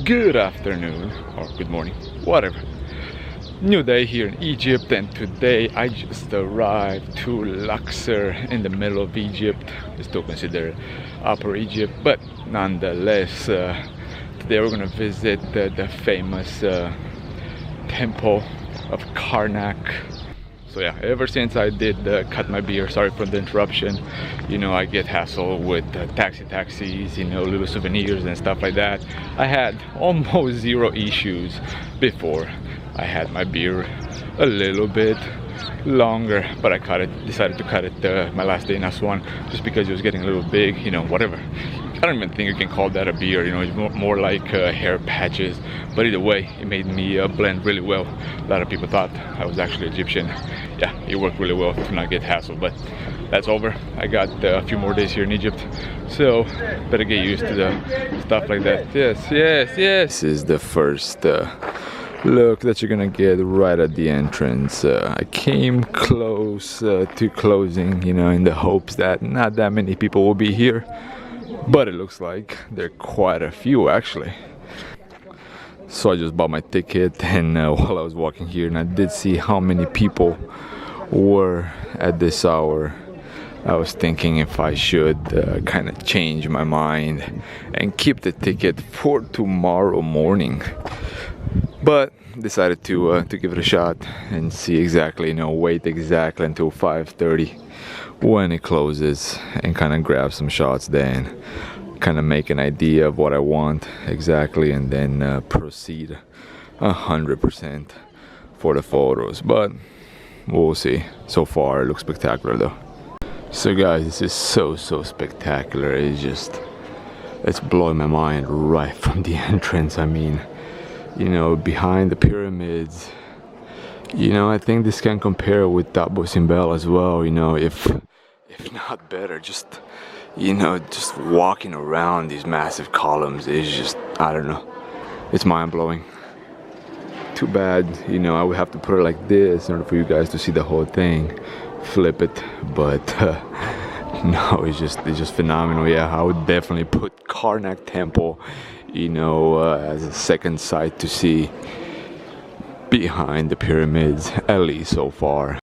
Good afternoon or good morning, whatever. New day here in Egypt, and today I just arrived to Luxor in the middle of Egypt. It's still considered Upper Egypt, but nonetheless, today we're gonna visit the famous temple of Karnak. So yeah, ever since I did cut my beard, sorry for the interruption, you know, I get hassled with taxis, you know, little souvenirs and stuff like that. I had almost zero issues before I had my beard a little bit longer, but I decided to cut it my last day in Aswan just because it was getting a little big, you know, whatever. I don't even think you can call that a beard, you know, it's more like hair patches. But either way, it made me blend really well. A lot of people thought I was actually Egyptian. Yeah, it worked really well to not get hassled, but that's over. I got a few more days here in Egypt, so better get used to the stuff like that. Yes. This is the first look that you're gonna get right at the entrance. I came close to closing, you know, in the hopes that not that many people will be here. But it looks like there are quite a few actually. So I just bought my ticket, and while I was walking here and I did see how many people were at this hour, I was thinking if I should kind of change my mind and keep the ticket for tomorrow morning. But decided to give it a shot and see exactly, you know, wait exactly until 5:30 when it closes and kind of grab some shots then, kind of make an idea of what I want exactly, and then proceed 100% for the photos. But we'll see. So far it looks spectacular though. So guys, this is so spectacular. It's blowing my mind right from the entrance. I mean, you know, behind the pyramids, you know, I think this can compare with Abu Simbel as well, you know, if not better. Just, you know, just walking around these massive columns is just, I don't know, it's mind-blowing. Too bad, you know, I would have to put it like this in order for you guys to see the whole thing, flip it, but no, it's just phenomenal. Yeah, I would definitely put Karnak Temple, you know, as a second sight to see behind the pyramids, at least so far.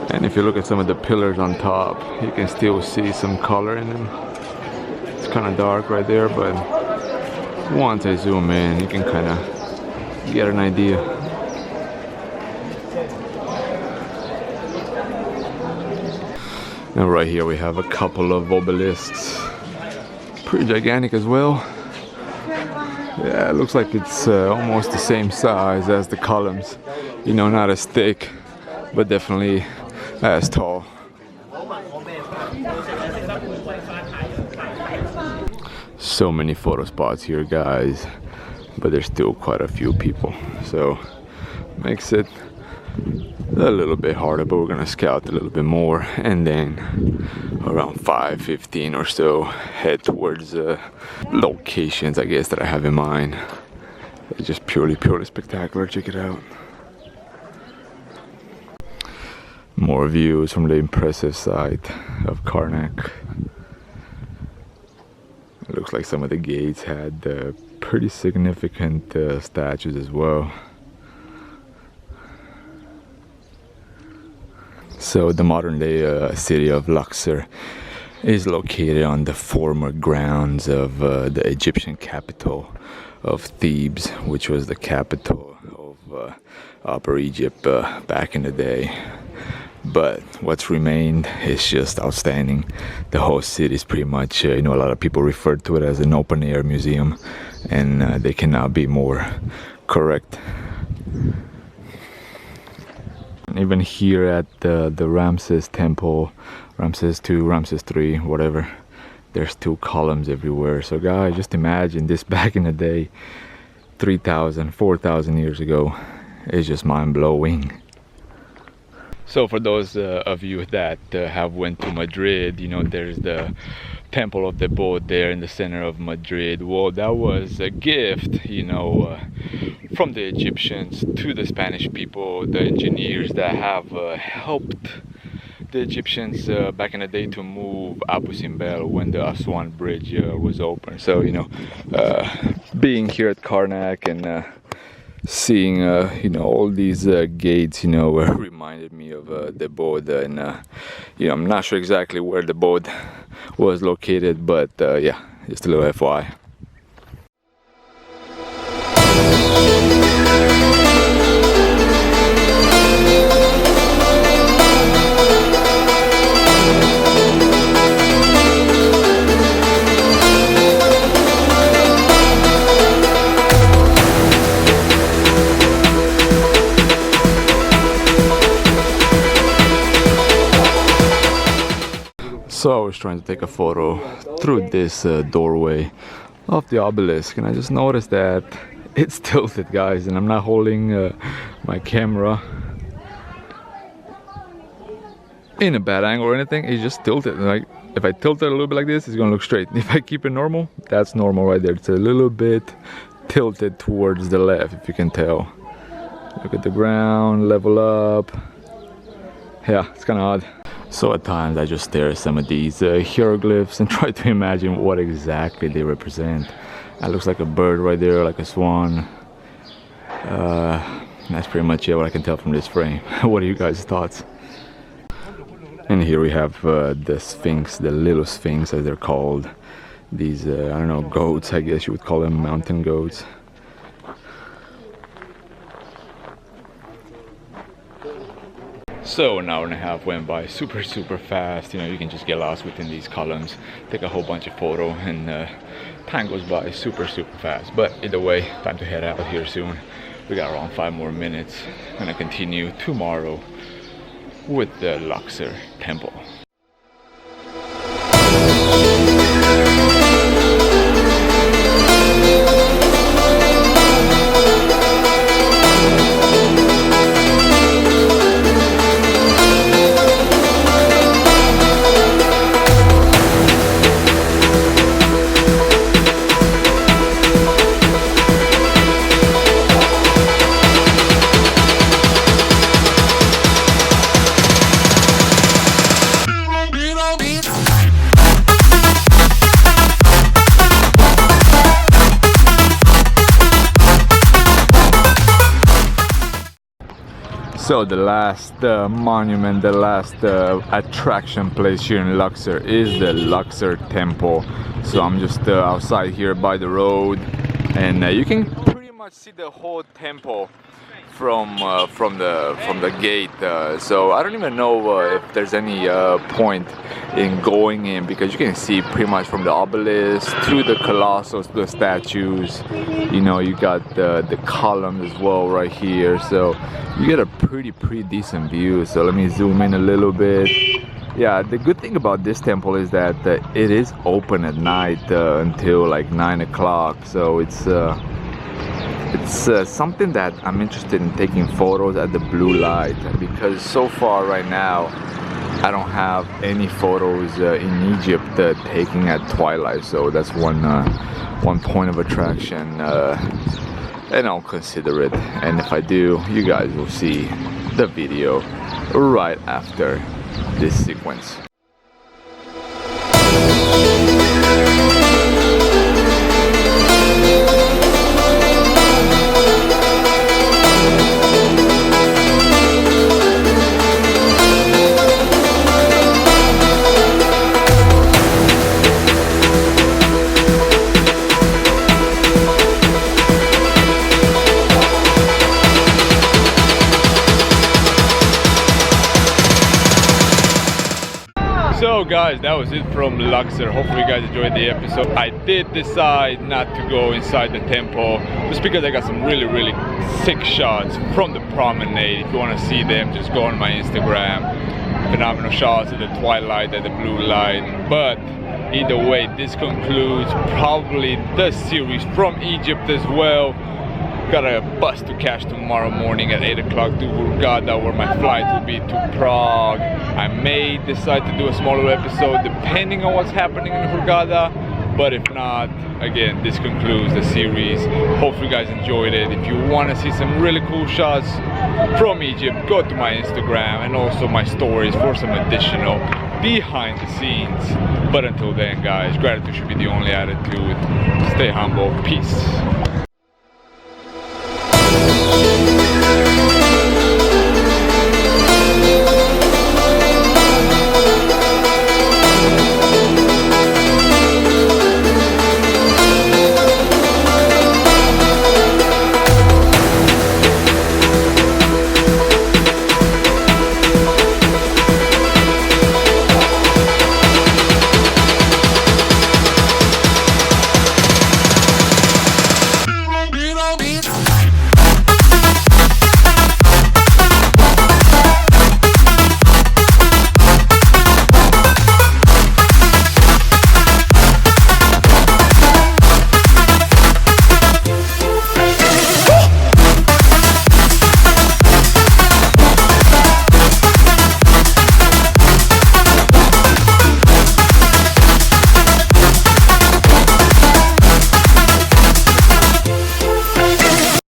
And if you look at some of the pillars on top, you can still see some color in them. It's kind of dark right there, but once I zoom in, you can kind of get an idea. And right here we have a couple of obelisks, pretty gigantic as well. Yeah, it looks like it's almost the same size as the columns. You know, not as thick, but definitely as tall. So many photo spots here, guys, but there's still quite a few people, so makes it a little bit harder, but we're gonna scout a little bit more, and then around 5:15 or so head towards locations, I guess, that I have in mind. It's just purely spectacular. Check it out. More views from the impressive site of Karnak. It looks like some of the gates had pretty significant statues as well. So the modern day city of Luxor is located on the former grounds of the Egyptian capital of Thebes, which was the capital of Upper Egypt back in the day. But what's remained is just outstanding. The whole city is pretty much, you know, a lot of people refer to it as an open air museum, and they cannot be more correct. And even here at the Ramses Temple, Ramses II, Ramses III, whatever, there's two columns everywhere. So guys, just imagine this back in the day, 3,000, 4,000 years ago. It's just mind-blowing. So for those of you that have went to Madrid, you know, there's the Temple of the Boat there in the center of Madrid. Well, that was a gift, you know, from the Egyptians to the Spanish people, the engineers that have helped the Egyptians back in the day to move Abu Simbel when the Aswan Bridge was open. So, you know, being here at Karnak and seeing you know, all these gates, you know, reminded me of the boat, and you know, I'm not sure exactly where the boat was located, but yeah, just a little FYI. So I was trying to take a photo through this doorway of the obelisk, and I just noticed that it's tilted, guys, and I'm not holding my camera in a bad angle or anything. It's just tilted. Like, if I tilt it a little bit like this, it's gonna look straight. If I keep it normal, that's normal right there. It's a little bit tilted towards the left, if you can tell. Look at the ground, level up. Yeah, it's kind of odd. So at times I just stare at some of these hieroglyphs and try to imagine what exactly they represent. That looks like a bird right there, like a swan. That's pretty much it, what I can tell from this frame. What are you guys' thoughts? And here we have the Sphinx, the little Sphinx as they're called. These, I don't know, goats, I guess you would call them, mountain goats. So an hour and a half went by super fast. You know, you can just get lost within these columns, take a whole bunch of photos, and time goes by super fast. But either way, time to head out here soon. We got around 5 more minutes. I'm gonna continue tomorrow with the Luxor Temple. So the last monument, the last attraction place here in Luxor is the Luxor Temple. So I'm just outside here by the road, and you can pretty much see the whole temple from the gate. So I don't even know if there's any point in going in, because you can see pretty much from the obelisk to the colossus, the statues. You know, you got the columns as well right here, so you get a pretty decent view. So let me zoom in a little bit. Yeah, the good thing about this temple is that it is open at night until like 9 o'clock. So it's something that I'm interested in taking photos at the blue light, because so far right now I don't have any photos in Egypt taking at twilight. So that's one point of attraction, and I'll consider it. And if I do, you guys will see the video right after this sequence. So guys, that was it from Luxor. Hopefully you guys enjoyed the episode. I did decide not to go inside the temple just because I got some really sick shots from the promenade. If you want to see them, just go on my Instagram. Phenomenal shots at the twilight, at the blue light. But Either way, this concludes probably the series from Egypt as well. Got a bus to catch tomorrow morning at 8 o'clock to Hurghada, where my flight will be to Prague. I may decide to do a smaller episode depending on what's happening in Hurghada, but if not, again, this concludes the series. Hopefully you guys enjoyed it. If you want to see some really cool shots from Egypt, go to my Instagram and also my stories for some additional behind the scenes. But until then, guys, gratitude should be the only attitude. Stay humble. Peace.